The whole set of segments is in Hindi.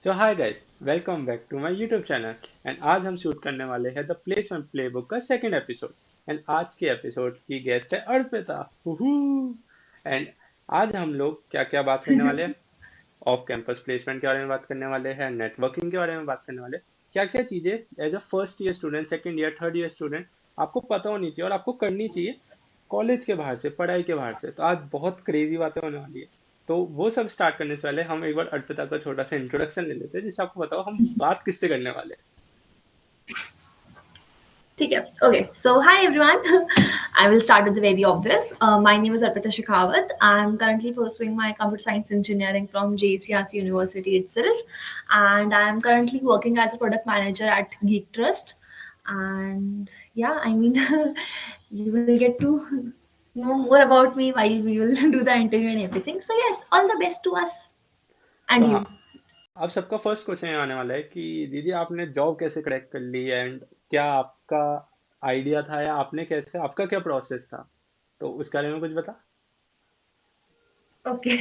So hi guys, welcome back to my YouTube channel. And आज हम शूट करने वाले हैं द प्लेसमेंट प्लेबुक का सेकंड एपिसोड। एंड आज के एपिसोड की गेस्ट है अर्पिता। एंड आज हम लोग क्या क्या बात करने वाले हैं, ऑफ कैंपस प्लेसमेंट के बारे में बात करने वाले हैं, नेटवर्किंग के बारे में बात करने वाले हैं, क्या क्या चीज़ें as a first year student, second year, third year student आपको पता होनी चाहिए और आपको करनी चाहिए कॉलेज के बाहर से, पढ़ाई के बाहर से। तो आज बहुत क्रेजी बातें होने वाली है। तो वो सब स्टार्ट करने से पहले हम एक बार अर्पिता का छोटा सा इंट्रोडक्शन ले लेते हैं, जिससे आपको बताओ हम बात किससे करने वाले हैं। ठीक है. Okay. So hi everyone. I will start with the very obvious. My name is Arpita Shekhawat. I'm currently pursuing my computer science engineering from JCRC University itself, and I'm currently working as a product manager at Geek Trust. And yeah, I mean, you will get to know more about me while we will do the interview and everything. So yes, all the best to us तो and हाँ, you. अब सबका फर्स्ट क्वेश्चन आने वाला है कि दीदी आपने जॉब कैसे क्रैक कर ली, एंड क्या आपका आइडिया था या आपने कैसे, आपका क्या प्रोसेस था, तो उसके बारे में कुछ बता। Okay.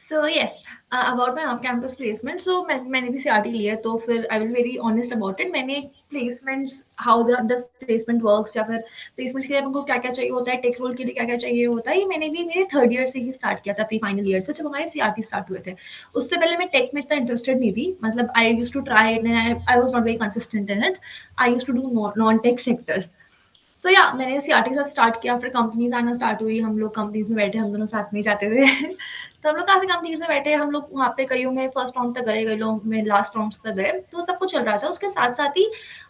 So yes, about my off-campus placement. So मैंने भी CRT लिया है, तो फिर I will be very honest about it. मैंने placements, how the does placement works, या फिर placements के लिए हमको क्या क्या चाहिए होता है, टेक रोल के लिए क्या क्या चाहिए होता है, ये मैंने भी मेरे थर्ड ईयर से ही स्टार्ट किया था, प्री फाइनल ईयर से, जब हमारे CRT स्टार्ट हुए थे। उससे पहले मैं टेक में इतना इंटरेस्टेड नहीं थी, मतलब I use to try it and I was not very consistent in it. I use to do non tech sectors. So yeah मैंने सीआरटी के साथ स्टार्ट किया, फिर कंपनीज आना स्टार्ट हुई, हम लोग कंपनीज में बैठे, हम दोनों साथ में ही जाते थे। तो हम लोग काफी कंपनीज में बैठे, हम लोग वहाँ पे कईयों में फर्स्ट राउंड तक गए, कई लोग में लास्ट राउंड तक गए, तो सब कुछ चल रहा था। उसके साथ साथ ही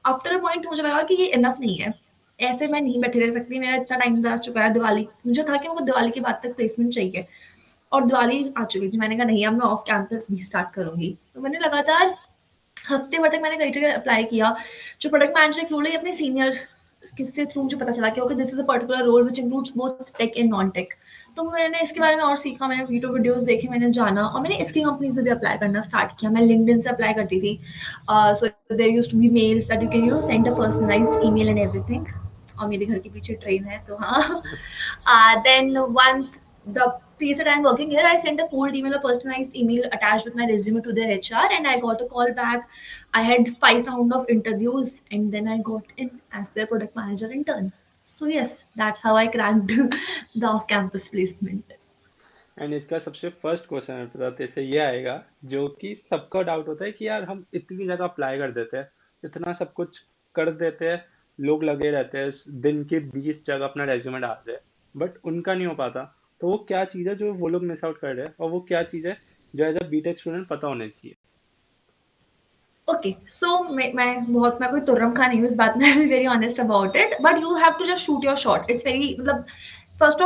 आफ्टर अ पॉइंट मुझे लगा कि ये इनफ नहीं है, ऐसे मैं नहीं बैठे रह सकती, मेरा इतना टाइम आ चुका है। दिवाली मुझे था कि मुझे दिवाली के बाद तक प्लेसमेंट चाहिए, और दिवाली आ चुकी थी। मैंने कहा नहीं, अब मैं ऑफ कैंपस भी स्टार्ट करूंगी। तो मैंने लगातार हफ्ते भर तक मैंने कई जगह अप्लाई किया। जो प्रोडक्ट मैनेजर रोल है, अपने सीनियर किससे थ्रू मुझे पता चला कि okay this is a particular role which includes both tech and non tech. तो मैंने इसके बारे में और सीखा, मैंने वीडियो वीडियोस देखे, मैंने जाना, और मैंने इसकी कंपनी से भी अप्लाई करना स्टार्ट किया। मैं लिंक्डइन से अप्लाई करती थी। So there used to be mails that you can send a personalised email and everything. और मेरे घर के पीछे ट्रेन है, तो हाँ। Then once the place that I'm working here, I sent a cold email, a personalized email attached with my resume to their HR, and I got a call back. I had 5 rounds of interviews, and then I got in as their product manager intern. So yes, that's how I cracked the off-campus placement. And इसका सबसे फर्स्ट क्वेश्चन अर्पिता तेरे से ये आएगा, जो कि सबका डाउट होता है कि यार हम इतनी जगह अप्लाई कर देते हैं, इतना सब कुछ कर देते हैं, लोग लगे रहते हैं दिन के 20 जगह अपना रेज्यूमे डालते हैं, बट उनका नहीं हो पाता। तो वो क्या चीज़ है जो वो लोग मिस आउट कर रहे हैं, और वो क्या चीज़ है जो एज अ बीटेक स्टूडेंट पता होना चाहिए। Okay, so मैं कोई तुर्रम खा नहीं हूँ इस बात में, I am very honest about it, but you have to just shoot your shot. It's very मतलब first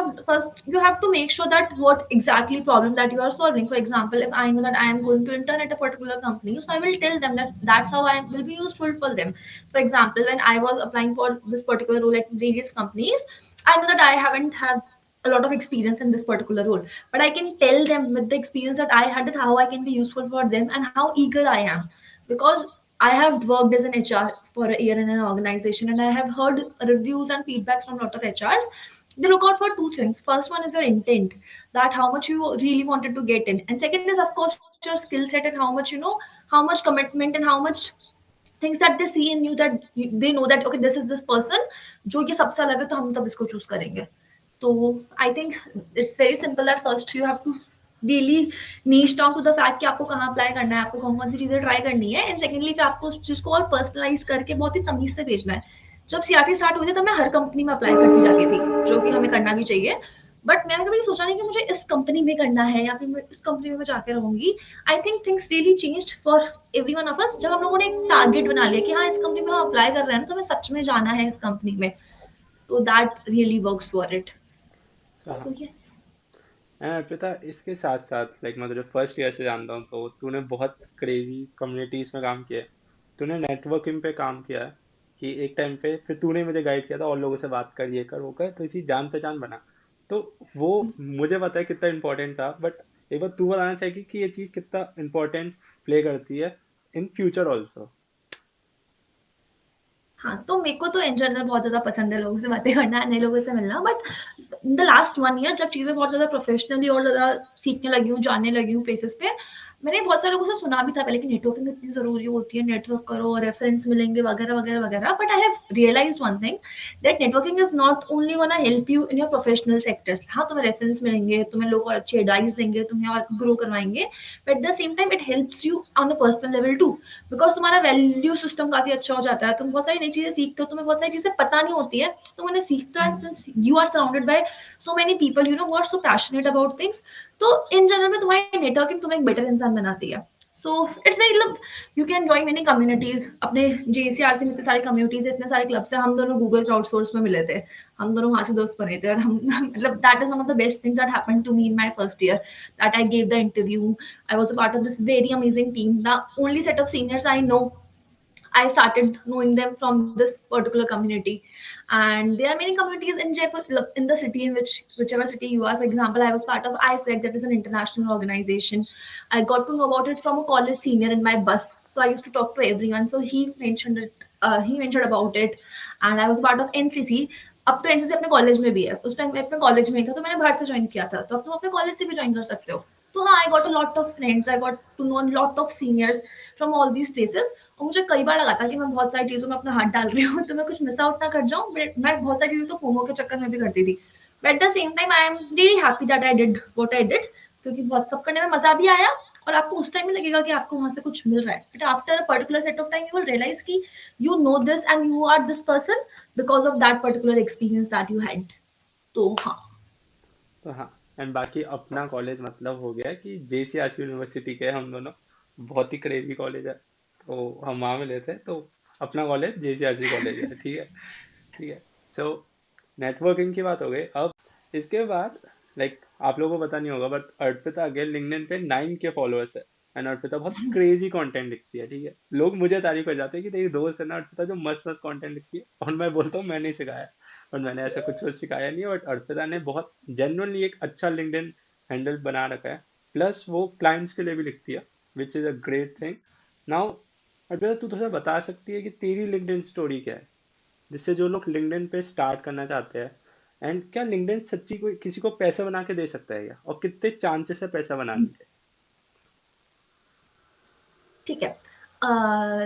you have to make sure that what exactly problem that you are solving. For example, if I know that I am going to intern at a particular company, so I will tell them that that's how I will be useful for them. For example, when I was applying for this particular role at various companies, I know that I haven't have a lot of experience in this particular role, but I can tell them with the experience that I had, that how I can be useful for them and how eager I am. Because I have worked as an HR for a year in an organization, and I have heard reviews and feedbacks from a lot of HRs. They look out for two things. First one is your intent, that how much you really wanted to get in, and second is of course your skill set and how much how much commitment and how much things that they see in you, that they know that okay this is this person जो ये सबसे अलग है, तो हम तब इसको चूज करेंगे। तो I think it's very simple that first you have to daily niche down to the fact कि आपको कहाँ अप्लाई करना है, आपको कौन कौन सी चीजें ट्राई करनी है, एंड सेकेंडली फिर आपको उस चीज को और पर्सनलाइज करके बहुत ही तमीज से भेजना है। जब सीआरटी स्टार्ट हुई थी, तब मैं हर कंपनी में अप्लाई करती जाती थी, जो कि हमें करना भी चाहिए। बट मैंने कभी सोचा नहीं कि मुझे इस कंपनी में करना है या फिर मैं इस कंपनी में मैं जाके रहूंगी। I think things really changed for every one of us, जब हम लोगों ने एक टारगेट बना लिया कि हाँ इस कंपनी में हम अप्लाई कर रहे हैं ना, तो हमें सच में जाना है इस कंपनी में। तो that really works for it. तो हाँ, सो यस। एंड अर्पिता इसके साथ साथ लाइक मैं तुझे फर्स्ट ईयर से जानता हूँ, तो तूने बहुत क्रेजी कम्युनिटीज में काम किया है, तूने नेटवर्किंग पे काम किया है, कि एक टाइम पे फिर तूने मुझे गाइड किया था और लोगों से बात कर, ये कर वो कर, तो इसी जान पहचान बना। तो वो मुझे पता है कितना इम्पोर्टेंट था, बट एक बार तू बताना चाहिए कि ये चीज़ कितना इम्पोर्टेंट प्ले करती है इन फ्यूचर ऑल्सो। हाँ, तो मेरे को तो इन जनरल बहुत ज़्यादा पसंद है लोगों से बातें करना, नए लोगों से मिलना। But in the last 1 year जब चीज़ें बहुत ज़्यादा प्रोफेशनली और ज़्यादा सीखने लगी हूँ, जानने लगी हूँ प्लेसेस पे, मैंने बहुत सारे लोगों से सुना भी था पहले कि नेटवर्किंग इतनी ज़रूरी होती है, नेटवर्क करो, रेफरेंस मिलेंगे वगैरह, वगैरह, वगैरह। But I have realised one thing that networking is not only gonna help you in your professional sectors. हाँ, तुम्हें रेफरेंस मिलेंगे, तुम्हें लोग और अच्छी एडवाइस देंगे, तुम्हें और ग्रो करवाएँगे, but at the same time it helps you on a personal level too, because तुम्हारा वैल्यू सिस्टम काफ़ी अच्छा हो जाता है। तुम बहुत सारी नई चीज़ें सीखते हो, तुम्हें बहुत सारी चीज़ें पता नहीं होती है, तुम उन्हें सीखते हो, and since you are surrounded by so many people you know who are so passionate about things, तो इन जनरल में तुम्हारी नेटवर्किंग तुम्हें एक बेटर इंसान बनाती है। सो इट्स वेरी मतलब you can join many communities. अपने जेसीआरसी में इतने सारे कम्युनिटीज, इतने सारे क्लब्स हैं। हम दोनों गूगल क्राउड सोर्स में मिले थे, हम दोनों वहां से दोस्त बने थे, और हम मतलब that is one of the best things that happened to me in my first year, that I gave the interview. I was a part of this very amazing team, the only set of seniors I know. I started knowing them from this particular community, and there are many communities in Jaipur, in the city in whichever city you are. For example, I was part of ISEC, that is an international organization. I got to know about it from a college senior in my bus, so I used to talk to everyone. So he mentioned it. He mentioned about it, and I was part of NCC. अब तो एनसीसी अपने कॉलेज में भी है, उस टाइम मैं अपने कॉलेज में ही था, तो मैंने बाहर से ज्वाइन किया था, तो अब तुम अपने कॉलेज से भी ज्वाइन कर सकते हो. तो हाँ, I got a lot of friends, I got to know lot of seniors from all these places. और मुझे कई बार लगा था कि मैं बहुत सारी चीज़ों में अपना हाथ डाल रही हूँ, तो मैं कुछ मिस आउट ना कर जाऊँ, बट मैं बहुत सारी चीज़ें तो फोमो के चक्कर में भी करती थी. But at the same time I am really happy that I did what I did, क्योंकि बहुत सब करने में मजा भी आया, और आपको उस टाइम में लगेगा कि आपको वहां से कुछ मिल रहा है, but after a particular set of time you will realize कि you know this and you are this person because of that particular experience that you had. तो हाँ. तो हाँ, एंड बाकी अपना कॉलेज मतलब हो गया कि जेसीआरसी यूनिवर्सिटी के हम दोनों, बहुत ही क्रेजी कॉलेज है, तो हम वहाँ मिले थे, तो अपना कॉलेज जेसीआरसी कॉलेज है, ठीक है, ठीक है. सो नेटवर्किंग की बात हो गई. अब इसके बाद लाइक आप लोगों को पता नहीं होगा, बट अर्पिता के लिंक्डइन पे 9 के फॉलोअर्स है, एंड अर्पिता बहुत क्रेजी कंटेंट लिखती है, ठीक है. लोग मुझे तारीफ कर जाते हैं कि तेरी दोस्त है ना अर्पिता, जो मस्त मस्त कंटेंट लिखती है, और मैं बोलता हूँ मैंने ही सिखाया, और मैंने ऐसा कुछ सिखाया नहीं है, बट अर्पिता ने बहुत जेन्युइनली एक अच्छा लिंक्डइन हैंडल बना रखा है. प्लस वो क्लाइंट्स के लिए भी लिखती है, which is a great thing. Now Arpita, तू थोड़ा बता सकती है कि तेरी लिंक्डइन स्टोरी क्या है, जिससे जो लोग लिंक्डइन पे स्टार्ट करना चाहते हैं, एंड क्या लिंक्डइन सच्ची कोई किसी को पैसे बना के दे सकता है क्या, और कितने चांसेस है पैसा बनाने के. ठीक है.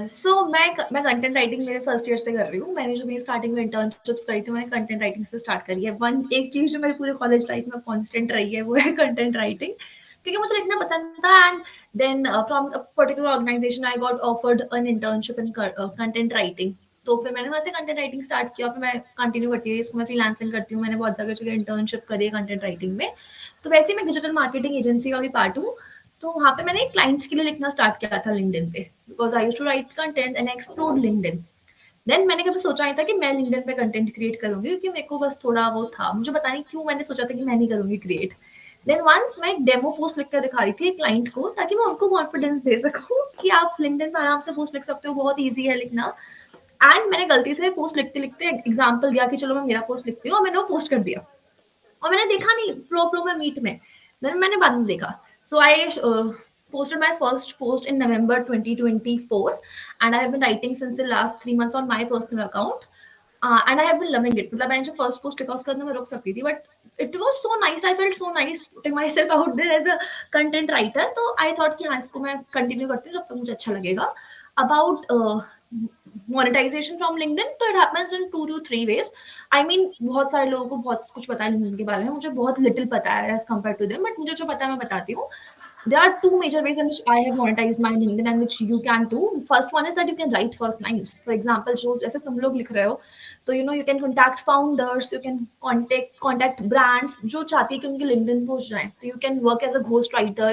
सो मैं कंटेंट राइटिंग मेरे फर्स्ट ईयर से कर रही हूँ. मैंने जो मेरी स्टार्टिंग में इंटर्नशिप्स करी थी, मैंने कंटेंट राइटिंग से स्टार्ट करी है. वन एक चीज जो मेरी पूरे कॉलेज लाइफ में कांस्टेंट रही है वो है कंटेंट राइटिंग, क्योंकि मुझे लिखना पसंद था. And then from a particular organisation I got offered an internship in content writing. तो फिर मैंने वहाँ से कंटेंट राइटिंग स्टार्ट किया, फिर मैं कंटिन्यू करती रही. इसको मैं फ्रीलांसिंग करती हूँ, मैंने बहुत जगह जगह इंटर्नशिप करी है कंटेंट राइटिंग में. तो वैसे ही मैं डिजिटल मार्केटिंग एजेंसी का भी पार्ट हूँ. तो वहाँ पे मैंने क्लाइंट्स के लिए लिखना स्टार्ट किया था लिंक्डइन पे, because I used to write content and explore LinkedIn. देन मैंने कभी सोचा नहीं था कि मैं लिंक्डइन पे कंटेंट क्रिएट करूंगी, क्योंकि मेरे को बस थोड़ा वो था, मुझे पता नहीं क्यों मैंने सोचा था कि मैं नहीं करूंगी क्रिएट. देन वंस मैं एक डेमो पोस्ट लिख कर दिखा रही थी क्लाइंट को, ताकि मैं उनको कॉन्फिडेंस दे सकूं कि आप लिंक्डइन पे आराम से पोस्ट लिख सकते हो, बहुत ईजी है लिखना. एंड मैंने गलती से पोस्ट लिखते लिखते एग्जाम्पल दिया कि चलो मैं मेरा पोस्ट लिखती हूँ, और मैंने वो पोस्ट कर दिया, और मैंने देखा नहीं फ्लो फ्लो में मीट में. देन मैंने बाद में देखा. सो आई posted my first post in November 2024, and I have been writing since the last 3 months on my personal account, and I have been loving it. मतलब मैंने जो first post लिखा उसके बाद मैं रुक सकती थी, but it was so nice. I felt so nice putting myself out there as a content writer. तो I thought कि हाँ, इसको मैं continue करती हूँ जब तक मुझे अच्छा लगेगा. About monetization from LinkedIn, तो it happens in 2 to 3 ways. I mean, बहुत सारे लोगों को बहुत कुछ पता है LinkedIn के बारे में, मुझे बहुत little पता है as compared to them, but मुझे जो पता है मैं बताती हूँ. There are two major ways in which I have monetized my LinkedIn and which you can too. First one is that you can write for clients. For example, जो जैसे तुम लोग लिख रहे हो, तो you can contact founders, you can contact brands जो चाहती है कि उनके LinkedIn पोस्ट जाए. So you can work as a ghost writer,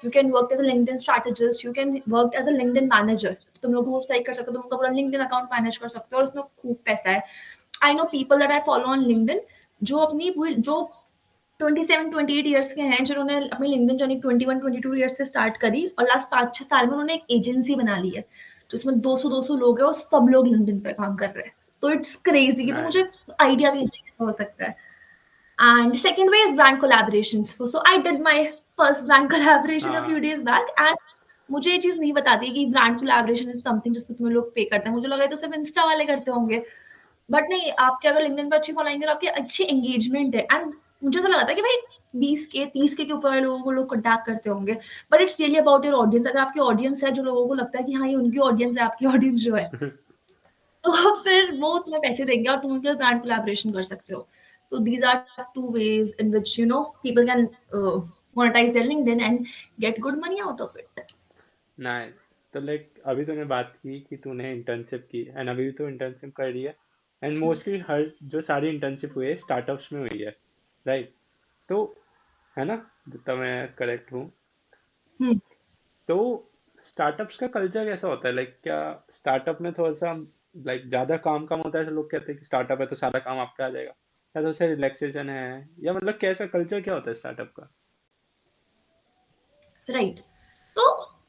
you can work as a LinkedIn strategist, you can work as a LinkedIn manager. तुम लोग ghost write कर सकते हो, तुम उनका पूरा LinkedIn account manage कर सकते हो, और उसमें खूब पैसा है. I know people that I follow on LinkedIn जो अपनी पूरी जो 27-28 ईयर्स के हैं, जिन्होंने अपनी लिंक्डइन जर्नी 21-22 ईयर्स से स्टार्ट करी, और लास्ट 5-6 साल में उन्होंने एक एजेंसी बना ली है जिसमें 200-200 लोग हैं, और सब लोग लिंक्डइन पे काम कर रहे हैं. तो इट्स क्रेजी. तो मुझे नाइस. आइडिया भी नहीं कैसा हो सकता है. And second way is brand collaborations. So I did my first brand collaboration a few हाँ. डेज बैक, एंड मुझे ये चीज नहीं बताती कि ब्रांड कोलैबोरेशन इज समथिंग जिसमें तुम्हें लोग पे करते हैं. मुझे लगा तो सिर्फ इंस्टा वाले करते होंगे, बट नहीं, आपके अगर लिंक्डइन पे अच्छी फॉलोइंग है, आपकी अच्छी एंगेजमेंट है. एंड मुझे ऐसा लगा था कि भाई 20K 30K के ऊपर वाले लोगों को लोग कॉन्टैक्ट करते होंगे, but it's really about your audience. अगर आपकी ऑडियंस है जो लोगों को लगता है कि हाँ ये उनकी ऑडियंस है, आपकी ऑडियंस जो है, तो फिर वो तुम्हें पैसे देंगे और तुम उनके ब्रांड कोलैबोरेशन कर सकते हो। तो these are two ways in which you know people can monetise their LinkedIn and get good money out of it. Nice. तो लाइक अभी तूने बात की कि तूने इंटर्नशिप की एंड अभी भी तो इंटर्नशिप कर रही है, एंड मोस्टली हर जो सारी इंटर्नशिप हुई है स्टार्टअप्स में हुई है, राइट? तो है ना, जितना मैं करेक्ट हूँ? हम्म। तो स्टार्टअप्स का कल्चर कैसा होता है? लाइक क्या स्टार्टअप में थोड़ा सा लाइक ज्यादा काम काम होता है, ऐसे लोग कहते हैं कि स्टार्टअप है तो सारा काम आपका आ जाएगा, या तो उसे रिलैक्सेशन है, या मतलब कैसा कल्चर क्या होता है स्टार्टअप का? राइट। तो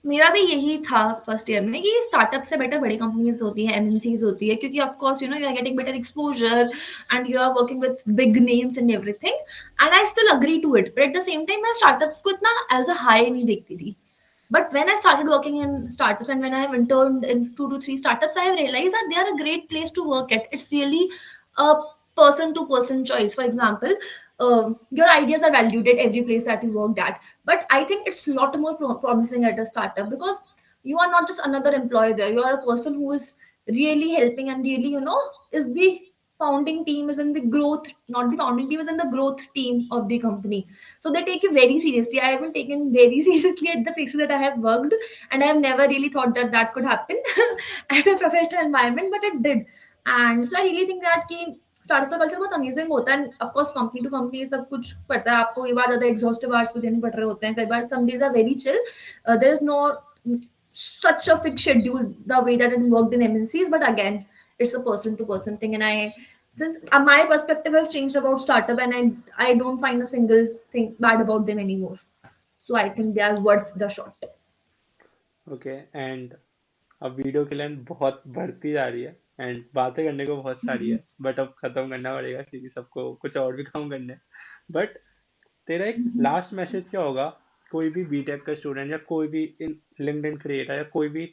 मेरा भी यही था फर्स्ट ईयर में कि स्टार्टअप से बेटर बड़ी कंपनीज होती है, एमएनसीज होती है, क्योंकि of course you know you are getting better exposure and you are working with big names and everything, and I still agree to it, but at the same time मैं स्टार्टअप्स को इतना एज अ हाई नहीं देखती थी। But when I started working in startups and when I have interned in 2 to 3 startups, I have realized that they are a great place to work at. It's really a person to person choice. For example, your ideas are valued at every place that you worked at. But I think it's a lot more promising at a startup because you are not just another employee there. You are a person who is really helping and really, you know, is the founding team, is in the growth, not the founding team, is in the growth team of the company. So they take you very seriously. I have been taken very seriously at the places that I have worked, and I have never really thought that that could happen at a professional environment, but it did. And so I really think that कि स्टार्टअप का कल्चर बहुत अमेजिंग होता है। Of course company to company सब कुछ पड़ता है आपको, कई बार ज्यादा एग्जॉस्टिव आवर्स भी देने पड़ रहे होते हैं, कई बार some days are very chill, there is no such a fixed schedule the way that it worked in MNCs, but again it's a person to person thing, and I since my perspective have changed about startup, and I don't find a single thing bad about them anymore. So I think they are worth the shot. Okay, and अब वीडियो की लेंथ बहुत बढ़ती जा रही है एंड बातें करने को बहुत सारी है, बट अब खत्म करना पड़ेगा क्योंकि सबको कुछ और भी काम करने हैं। बट तेरा एक लास्ट मैसेज क्या होगा कोई भी बीटेक का स्टूडेंट या कोई भी इन लिंक्डइन क्रिएटर या कोई भी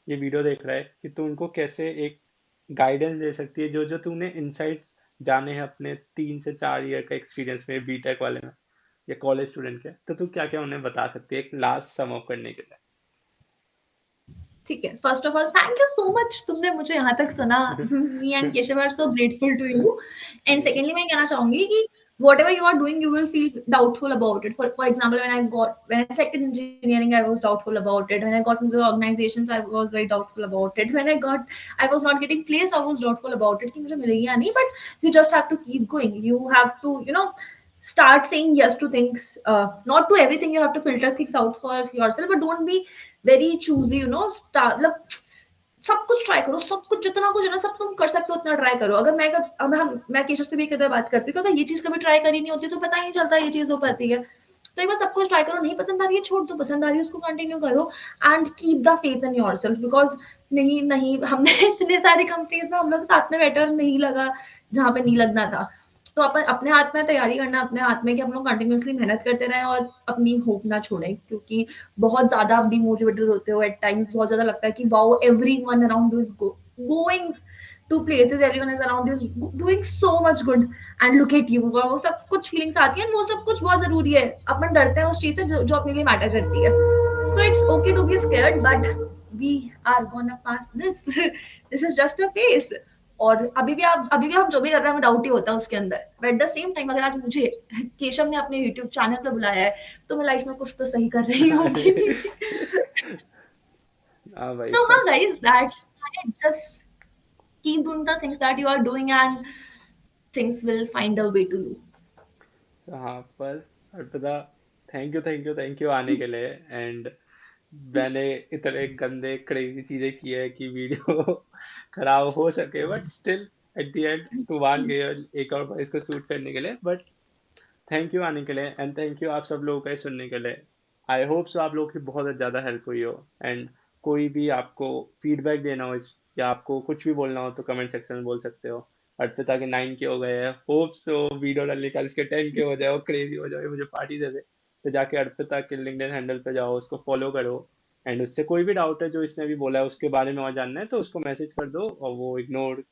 ये वीडियो देख रहा है, कि तू उनको कैसे एक गाइडेंस दे सकती है, जो जो तूने इनसाइट्स जाने हैं अपने 3 से 4 ईयर का एक्सपीरियंस में बीटेक वाले में या कॉलेज स्टूडेंट के, तो तू क्या क्या उन्हें बता सकती है एक लास्ट सम अप करने के ठीक है, first of all thank you so much, तुमने मुझे यहाँ तक सुना। मी एंड लिए? Keshav are so grateful to you. And yes. Secondly मैं कहना चाहूंगी कि whatever you are doing you will feel doubtful about it. For example, when I second engineering I was doubtful about it. When I got into the organizations I was very doubtful about it. When I was not getting placed, I was doubtful about it कि मुझे मिलेगी या नहीं, but you just have to keep going. You have to, you know, start saying yes to things, not to everything. You have to filter things out for yourself, but don't be very choosy, you know, start मतलब सब कुछ ट्राई करो, सब कुछ जितना कुछ है ना सब तुम कर सकते हो उतना ट्राई करो। अगर मैं अब मैं केशव से भी कभी बात करती हूँ, अगर ये चीज कभी ट्राई करी नहीं होती तो पता ही नहीं चलता ये चीज हो पाती है। तो एक बार सब कुछ ट्राई करो, नहीं पसंद आ रही है छोड़ दो, पसंद आ रही है उसको कंटिन्यू करो, and keep the faith in yourself, because नहीं नहीं हमने इतने सारी कंपनीज में हम लोग साथ में बैठे और नहीं लगा जहाँ पे नहीं लगना था। तो अपन अपने हाथ में तैयारी करना, अपने हाथ में कि हम लोग कंटिन्यूअसली मेहनत करते रहें और अपनी होप ना छोड़ें, क्योंकि बहुत ज्यादा आप डिमोटिवेटेड होते हो एट टाइम्स, बहुत ज्यादा लगता है कि wow everyone around you is going to places, everyone is around you is doing so much good and look at you, और वो सब कुछ फीलिंग्स आती हैं, वो सब कुछ बहुत जरूरी है। अपन डरते हैं उस चीज से जो अपने लिए मैटर करती है। So it's okay to be scared, but we are gonna pass this, this is just a phase. और अभी भी हम जो भी कर रहे हैं हमें डाउट ही होता है उसके अंदर, but at the same time अगर आज मुझे केशव ने अपने यूट्यूब चैनल पे बुलाया है तो मैं लाइफ में कुछ तो सही कर रही होंगी। अरे हाँ भाई, तो हाँ first. Guys, that's it, just keep doing the things that you are doing and things will find a way to you. हाँ, फर्स्ट अर्पिता, थैंक यू आने के लिए। एंड मैंने इतने गंदे क्रेजी चीजें की है कि वीडियो खराब हो सके, but still at the end तू मान गई और एक और बार इसको शूट करने के लिए। बट थैंक यू आने के लिए, एंड थैंक यू आप सब लोगों का ये सुनने के लिए। आई होप सो आप लोगों की बहुत ज़्यादा हेल्प हुई हो, एंड कोई भी आपको फीडबैक देना हो या आपको कुछ भी बोलना हो तो कमेंट सेक्शन में बोल सकते हो। अर्पिता के 9K हो गए हैं, होप सो वीडियो डालने के बाद इसके 10K हो जाए, वो क्रेजी हो जाए, मुझे पार्टी दे दे। तो जाके अर्पिता के लिंक्डइन हैंडल पे जाओ, उसको फॉलो करो, एंड उससे कोई भी डाउट है जो इसने अभी बोला है उसके बारे में और जानना है तो उसको मैसेज कर दो, और वो इग्नोर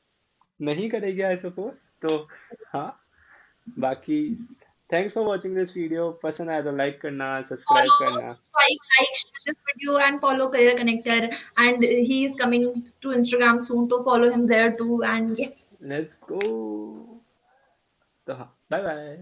नहीं करेगी आई सपोज। तो हाँ, बाकी thanks for watching this video. पसंद आया तो लाइक करना, सब्सक्राइब Follow, करना। subscribe, like, share this video, and follow Career Connector. And he is coming to Instagram soon, so follow him there too. And yes. Let's go. तो हाँ, बाय बाय।